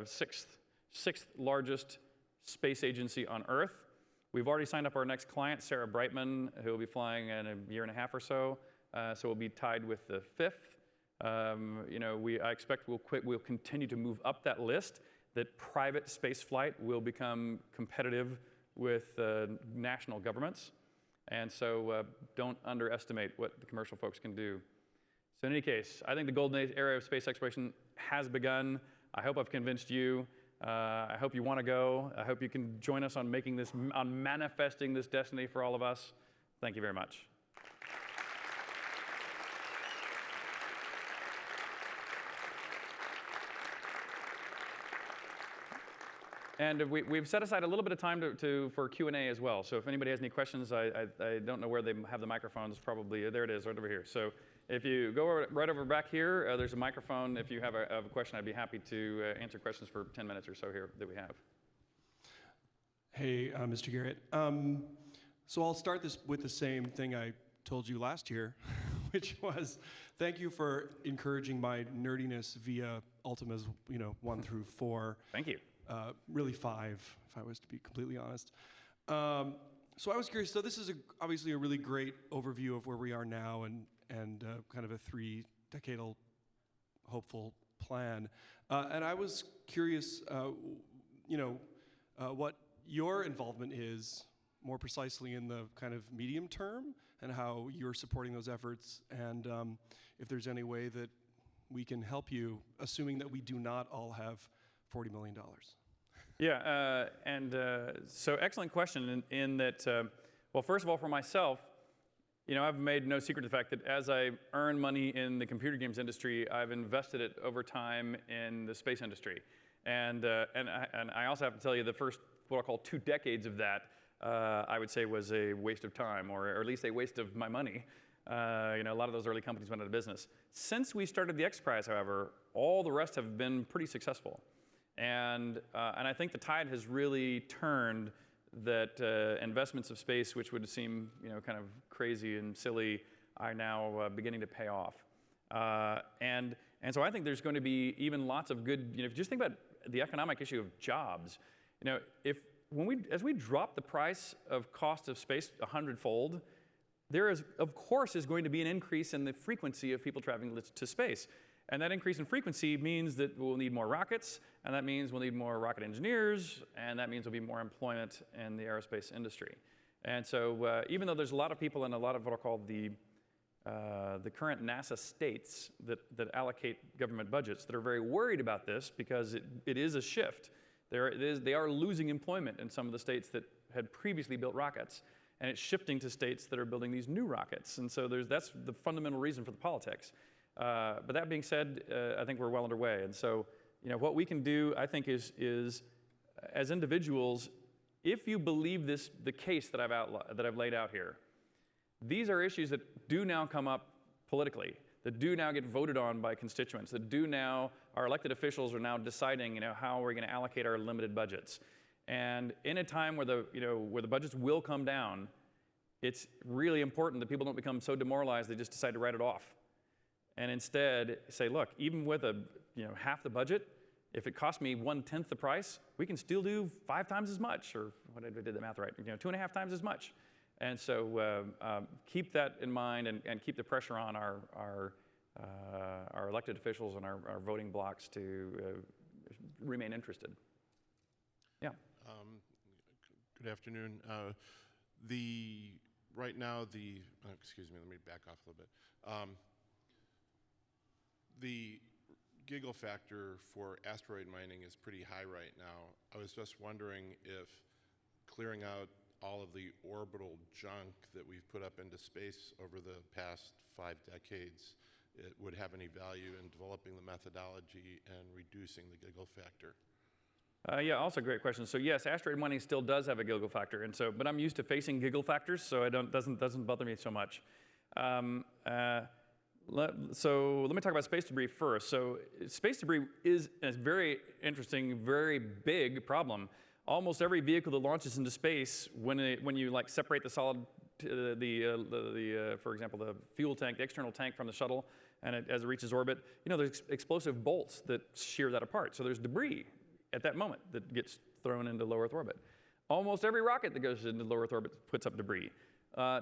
sixth largest space agency on Earth. We've already signed up our next client, Sarah Brightman, who will be flying in a year and a half or so. So we'll be tied with the fifth. I expect we'll continue to move up that list, that private spaceflight will become competitive with national governments. And so don't underestimate what the commercial folks can do. So in any case, I think the golden age era of space exploration has begun. I hope I've convinced you. I hope you want to go. I hope you can join us on on manifesting this destiny for all of us. Thank you very much. And we've set aside a little bit of time for Q&A as well. So if anybody has any questions, I don't know where they have the microphones. Probably, there it is, right over here. So if you go right over back here, there's a microphone. If you have a question, I'd be happy to answer questions for 10 minutes or so here that we have. Hey, Mr. Garriott. So I'll start this with the same thing I told you last year, which was thank you for encouraging my nerdiness via Ultimas, 1 through 4. Thank you. Really 5, if I was to be completely honest. So I was curious. So this is obviously a really great overview of where we are now and kind of a 3-decadal hopeful plan. And I was curious, what your involvement is more precisely in the kind of medium term and how you're supporting those efforts, and if there's any way that we can help you, assuming that we do not all have $40 million. Yeah, so excellent question in that, well, first of all, for myself, I've made no secret of the fact that as I earn money in the computer games industry, I've invested it over time in the space industry. And I also have to tell you the first, what I'll call 2 decades of that, I would say was a waste of time, or at least a waste of my money. A lot of those early companies went out of business. Since we started the XPrize, however, all the rest have been pretty successful. And I think the tide has really turned that investments of space, which would seem kind of crazy and silly, are now beginning to pay off. And so I think there's going to be even lots of good, if you just think about the economic issue of jobs, as we drop the price of cost of space 100-fold, there is, of course, is going to be an increase in the frequency of people traveling to space. And that increase in frequency means that we'll need more rockets, and that means we'll need more rocket engineers, and that means there'll be more employment in the aerospace industry. And so even though there's a lot of people in a lot of what are called the current NASA states that allocate government budgets that are very worried about this because it is a shift. They are losing employment in some of the states that had previously built rockets, and it's shifting to states that are building these new rockets. And so that's the fundamental reason for the politics. But that being said, I think we're well underway. And so, what we can do, I think, is as individuals, if you believe the case that I've laid out here, these are issues that do now come up politically, that do now get voted on by constituents, that do now, our elected officials are now deciding, how we're going to allocate our limited budgets. And in a time where the budgets will come down, it's really important that people don't become so demoralized they just decide to write it off. And instead say, look, even with half the budget, if it costs me 1/10 the price, we can still do 5 times as much, or what did I did the math right? 2.5 times as much. And so keep that in mind and keep the pressure on our elected officials and our voting blocks to remain interested. Yeah. Good afternoon. Right now excuse me, let me back off a little bit. The giggle factor for asteroid mining is pretty high right now. I was just wondering if clearing out all of the orbital junk that we've put up into space over the past 5 decades, it would have any value in developing the methodology and reducing the giggle factor. Yeah, also great question. So yes, asteroid mining still does have a giggle factor, but I'm used to facing giggle factors, so it doesn't bother me so much. So let me talk about space debris first. So space debris is a very interesting, very big problem. Almost every vehicle that launches into space, when you separate the solid, for example, the fuel tank, the external tank from the shuttle, and as it reaches orbit, there's explosive bolts that shear that apart. So there's debris at that moment that gets thrown into low Earth orbit. Almost every rocket that goes into low Earth orbit puts up debris.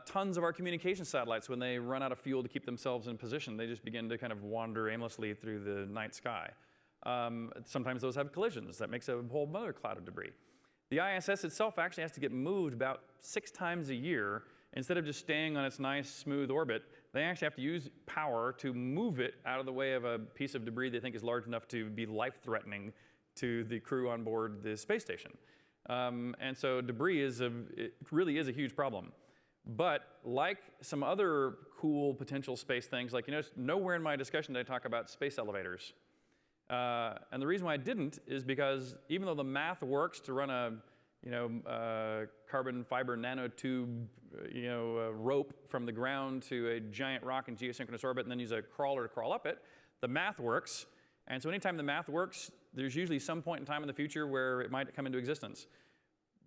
Tons of our communication satellites, when they run out of fuel to keep themselves in position, they just begin to kind of wander aimlessly through the night sky. Sometimes those have collisions. That makes a whole other cloud of debris. The ISS itself actually has to get moved about 6 times a year. Instead of just staying on its nice, smooth orbit, they actually have to use power to move it out of the way of a piece of debris they think is large enough to be life-threatening to the crew on board the space station. And so debris it really is a huge problem. But like some other cool potential space things, like, nowhere in my discussion did I talk about space elevators. And the reason why I didn't is because even though the math works to run a carbon fiber nanotube, rope from the ground to a giant rock in geosynchronous orbit and then use a crawler to crawl up it, the math works. And so anytime the math works, there's usually some point in time in the future where it might come into existence.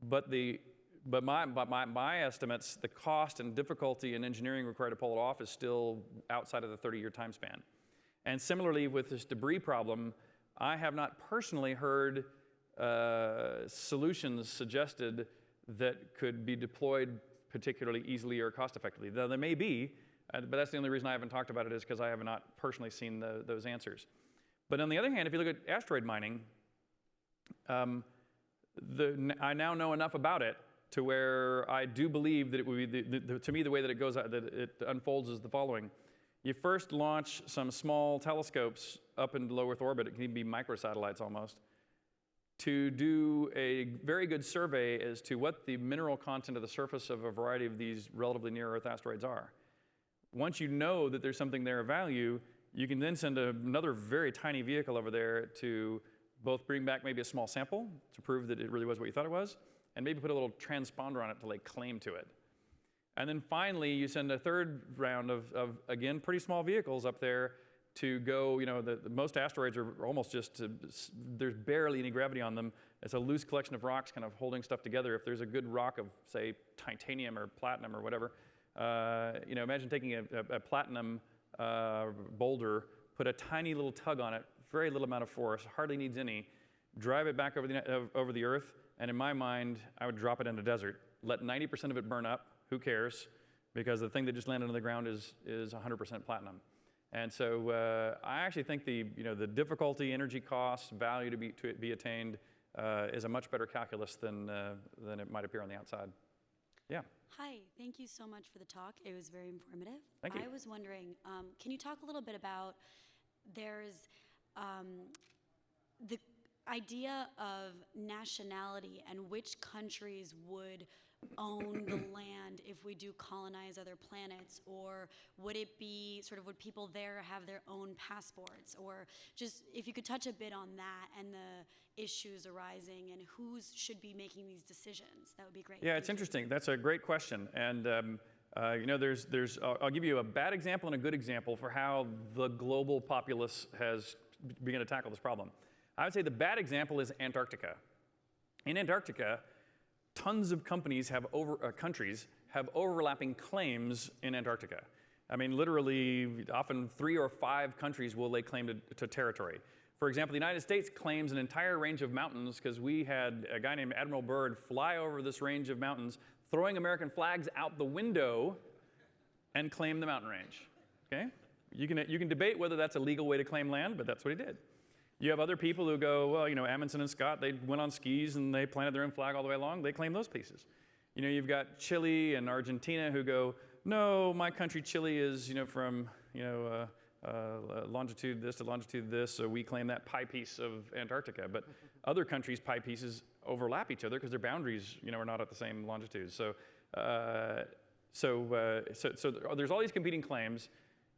But my estimates, the cost and difficulty and engineering required to pull it off is still outside of the 30-year time span. And similarly with this debris problem, I have not personally heard solutions suggested that could be deployed particularly easily or cost effectively. Though there may be, but that's the only reason I haven't talked about it is because I have not personally seen those answers. But on the other hand, if you look at asteroid mining, I now know enough about it to where I do believe that it would be, to me, the way that it unfolds is the following. You first launch some small telescopes up into low Earth orbit, it can even be microsatellites almost, to do a very good survey as to what the mineral content of the surface of a variety of these relatively near Earth asteroids are. Once you know that there's something there of value, you can then send another very tiny vehicle over there to both bring back maybe a small sample to prove that it really was what you thought it was, and maybe put a little transponder on it to lay claim to it. And then finally, you send a third round of again, pretty small vehicles up there to go, most asteroids are almost just, there's barely any gravity on them. It's a loose collection of rocks kind of holding stuff together. If there's a good rock of, say, titanium or platinum or whatever, imagine taking a platinum boulder, put a tiny little tug on it, very little amount of force, hardly needs any, drive it back over the Earth, and in my mind, I would drop it in a desert. Let 90% of it burn up, who cares? Because the thing that just landed on the ground is 100% platinum. And so I actually think the difficulty, energy costs, value to be attained is a much better calculus than it might appear on the outside. Yeah. Hi, thank you so much for the talk. It was very informative. Thank you. I was wondering, can you talk a little bit about, there's the idea of nationality and which countries would own the land if we do colonize other planets, or would it be would people there have their own passports, or just if you could touch a bit on that and the issues arising and who should be making these decisions, that would be great. Yeah, it's interesting. That's a great question. And I'll give you a bad example and a good example for how the global populace has begun to tackle this problem. I would say the bad example is Antarctica. In Antarctica, tons of countries have overlapping claims in Antarctica. I mean, literally, often 3 or 5 countries will lay claim to territory. For example, the United States claims an entire range of mountains because we had a guy named Admiral Byrd fly over this range of mountains, throwing American flags out the window and claim the mountain range. Okay? You can debate whether that's a legal way to claim land, but that's what he did. You have other people who go, well, Amundsen and Scott, they went on skis and they planted their own flag all the way along. They claim those pieces. You've got Chile and Argentina who go, no, my country Chile is, from, longitude this to longitude this, so we claim that pie piece of Antarctica. But other countries' pie pieces overlap each other because their boundaries, are not at the same longitude. So there's all these competing claims.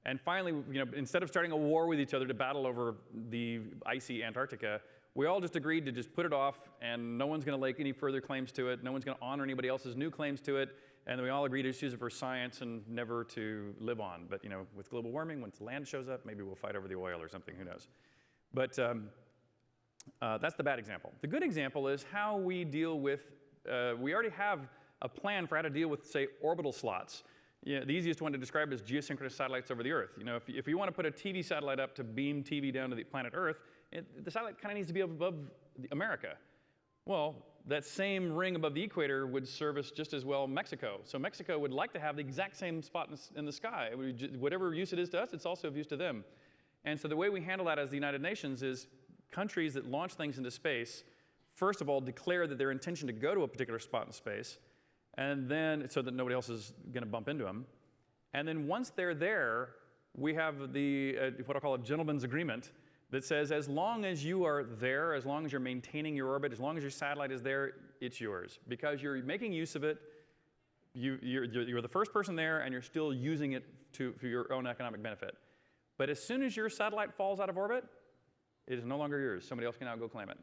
And finally, instead of starting a war with each other to battle over the icy Antarctica, we all just agreed to just put it off, and no one's going to lay any further claims to it. No one's going to honor anybody else's new claims to it. And we all agreed to just use it for science and never to live on. But with global warming, once land shows up, maybe we'll fight over the oil or something. Who knows? But that's the bad example. The good example is how we deal with. We already have a plan for how to deal with, say, orbital slots. The easiest one to describe is geosynchronous satellites over the Earth. If you want to put a TV satellite up to beam TV down to the planet Earth, the satellite kind of needs to be above America. Well, that same ring above the equator would service just as well Mexico. So Mexico would like to have the exact same spot in the sky. Whatever use it is to us, it's also of use to them. And so the way we handle that as the United Nations is countries that launch things into space, first of all, declare that their intention to go to a particular spot in space, and then so that nobody else is going to bump into them. And then once they're there, we have the what I call a gentleman's agreement that says as long as you are there, as long as you're maintaining your orbit, as long as your satellite is there, it's yours. Because you're making use of it, you're the first person there, and you're still using it for your own economic benefit. But as soon as your satellite falls out of orbit, it is no longer yours. Somebody else can now go claim it.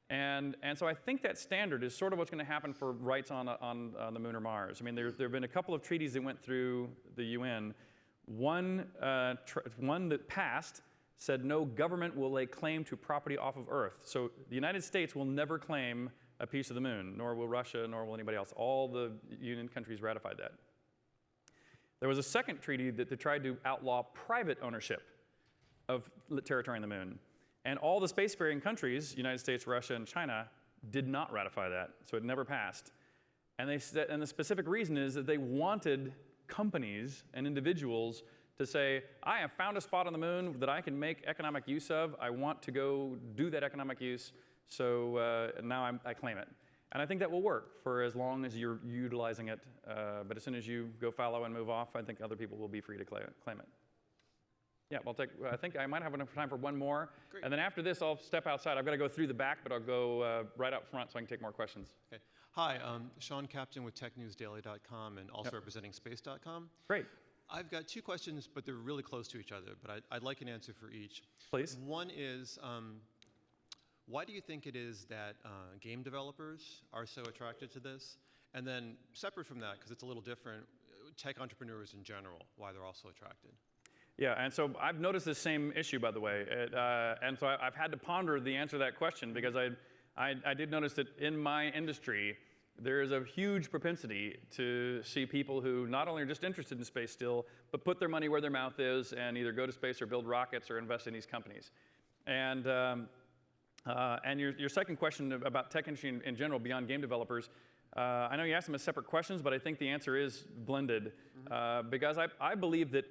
And so I think that standard is sort of what's going to happen for rights on the moon or Mars. I mean, there have been a couple of treaties that went through the UN. One that passed said no government will lay claim to property off of Earth. So the United States will never claim a piece of the moon, nor will Russia, nor will anybody else. All the UN countries ratified that. There was a second treaty that tried to outlaw private ownership of territory on the moon. And all the spacefaring countries, United States, Russia, and China, did not ratify that, so it never passed. And the specific reason is that they wanted companies and individuals to say, I have found a spot on the moon that I can make economic use of. I want to go do that economic use, so now I claim it. And I think that will work for as long as you're utilizing it. But as soon as you go fallow and move off, I think other people will be free to claim it. Yeah, I think I might have enough time for one more. Great. And then after this, I'll step outside. I've got to go through the back, but I'll go right out front so I can take more questions. Okay. Hi, Sean Captain with TechNewsDaily.com and also representing Space.com. Great. I've got two questions, but they're really close to each other, but I'd like an answer for each. Please. One is, why do you think it is that game developers are so attracted to this? And then separate from that, because it's a little different, tech entrepreneurs in general, why they're also attracted. Yeah, and so I've noticed this same issue, by the way. And so I've had to ponder the answer to that question because I did notice that in my industry, there is a huge propensity to see people who not only are just interested in space still, but put their money where their mouth is and either go to space or build rockets or invest in these companies. And your second question about tech industry in general, beyond game developers, I know you asked them as separate questions, but I think the answer is blended. Because I believe that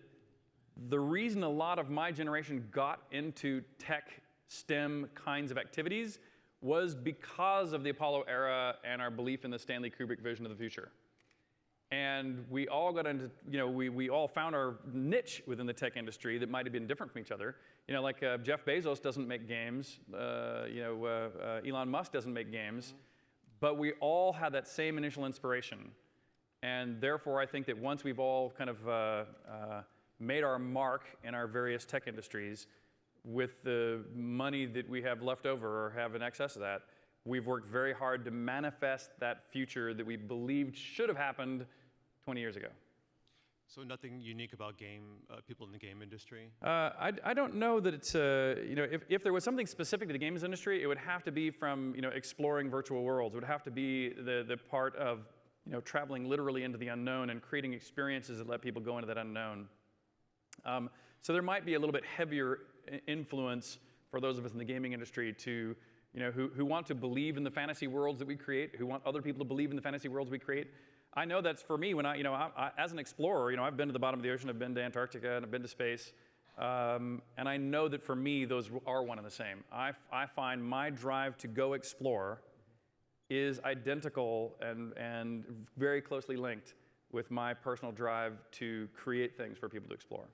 the reason a lot of my generation got into tech, STEM kinds of activities was because of the Apollo era and our belief in the Stanley Kubrick vision of the future. And we all got into, we all found our niche within the tech industry that might have been different from each other. Like Jeff Bezos doesn't make games, Elon Musk doesn't make games, but we all had that same initial inspiration. And therefore, I think that once we've all kind of made our mark in our various tech industries with the money that we have left over or have in excess of that, we've worked very hard to manifest that future that we believed should have happened 20 years ago. So nothing unique about people in the game industry? I don't know that it's, if there was something specific to the games industry, it would have to be from, exploring virtual worlds. It would have to be the part of, traveling literally into the unknown and creating experiences that let people go into that unknown. So there might be a little bit heavier influence for those of us in the gaming industry to, who want to believe in the fantasy worlds that we create, who want other people to believe in the fantasy worlds we create. I know that's for me when I as an explorer, I've been to the bottom of the ocean, I've been to Antarctica, and I've been to space, and I know that for me those are one and the same. I find my drive to go explore is identical and very closely linked with my personal drive to create things for people to explore.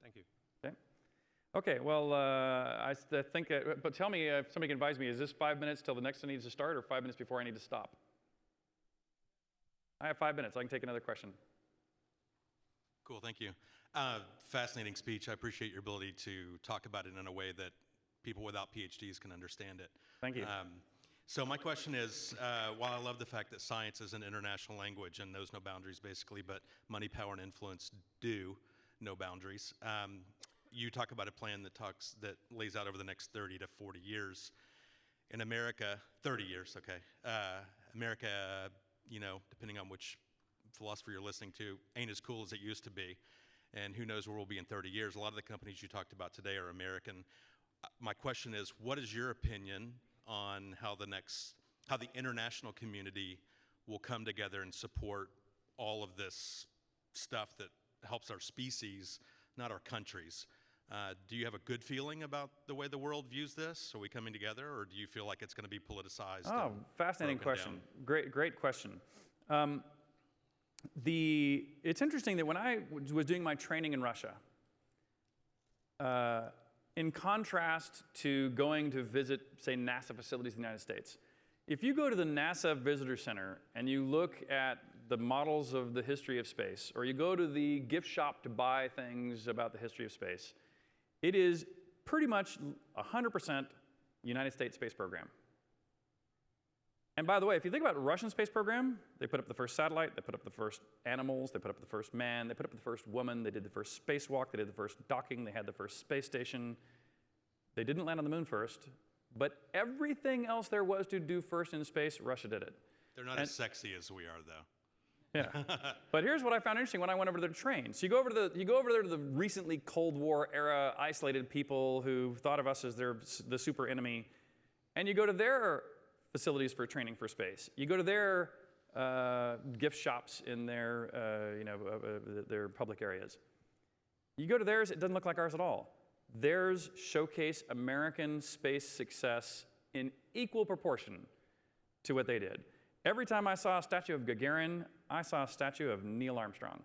Thank you. Okay, well, I think, but tell me if somebody can advise me, is this 5 minutes till the next one needs to start or 5 minutes before I need to stop? I have 5 minutes, I can take another question. Cool, thank you. Fascinating speech. I appreciate your ability to talk about it in a way that people without PhDs can understand it. Thank you. So my question is, while I love the fact that science is an international language and knows no boundaries basically, but money, power, and influence do know boundaries, you talk about a plan that lays out over the next 30 to 40 years. In America, 30 years, okay. America, depending on which philosopher you're listening to, ain't as cool as it used to be. And who knows where we'll be in 30 years. A lot of the companies you talked about today are American. My question is, what is your opinion on how the international community will come together and support all of this stuff that helps our species, not our countries? Do you have a good feeling about the way the world views this? Are we coming together, or do you feel like it's going to be politicized? Oh, fascinating question. Great question. It's interesting that when I was doing my training in Russia, in contrast to going to visit, say, NASA facilities in the United States. If you go to the NASA Visitor Center and you look at the models of the history of space, or you go to the gift shop to buy things about the history of space, it is pretty much 100% United States space program. And by the way, if you think about the Russian space program, they put up the first satellite, they put up the first animals, they put up the first man, they put up the first woman, they did the first spacewalk, they did the first docking, they had the first space station. They didn't land on the moon first, but everything else there was to do first in space, Russia did it. They're not as sexy as we are, though. Yeah. But here's what I found interesting when I went over there to train. So you go over there to the recently Cold War era isolated people who thought of us as the super enemy, and you go to their facilities for training for space. You go to their gift shops in their their public areas. You go to theirs, it doesn't look like ours at all. Theirs showcase American space success in equal proportion to what they did. Every time I saw a statue of Gagarin, I saw a statue of Neil Armstrong.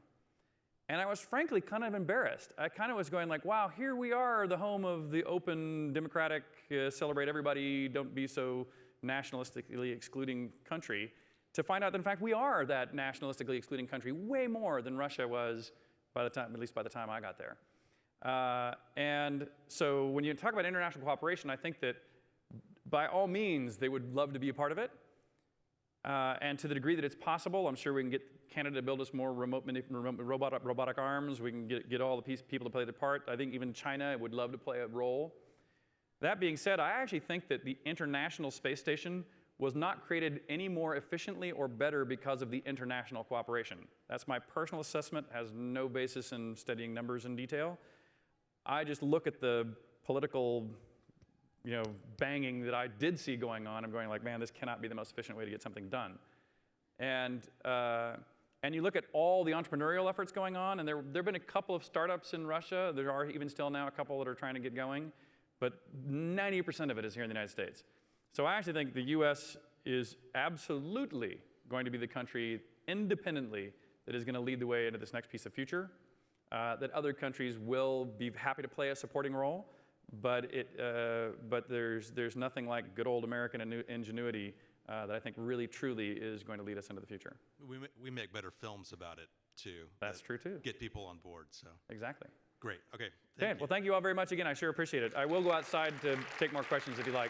And I was frankly kind of embarrassed. I kind of was going like, wow, here we are, the home of the open, democratic, celebrate everybody, don't be so nationalistically excluding country, to find out that in fact we are that nationalistically excluding country way more than Russia was by the time, at least by the time I got there. And so when you talk about international cooperation, I think that by all means they would love to be a part of it. And to the degree that it's possible, I'm sure we can get Canada to build us more robotic arms. We can get all the people to play their part. I think even China would love to play a role. That being said, I actually think that the International Space Station was not created any more efficiently or better because of the international cooperation. That's my personal assessment, has no basis in studying numbers in detail. I just look at the political banging that I did see going on. I'm going like, man, this cannot be the most efficient way to get something done. And you look at all the entrepreneurial efforts going on, and there have been a couple of startups in Russia. There are even still now a couple that are trying to get going. But 90% of it is here in the United States. So I actually think the US is absolutely going to be the country independently that is going to lead the way into this next piece of future, that other countries will be happy to play a supporting role, but there's nothing like good old American ingenuity that I think really truly is going to lead us into the future. We make better films about it too. That's true too. Get people on board, so. Exactly. Great, okay. Okay, well, thank you all very much again. I sure appreciate it. I will go outside to take more questions if you like.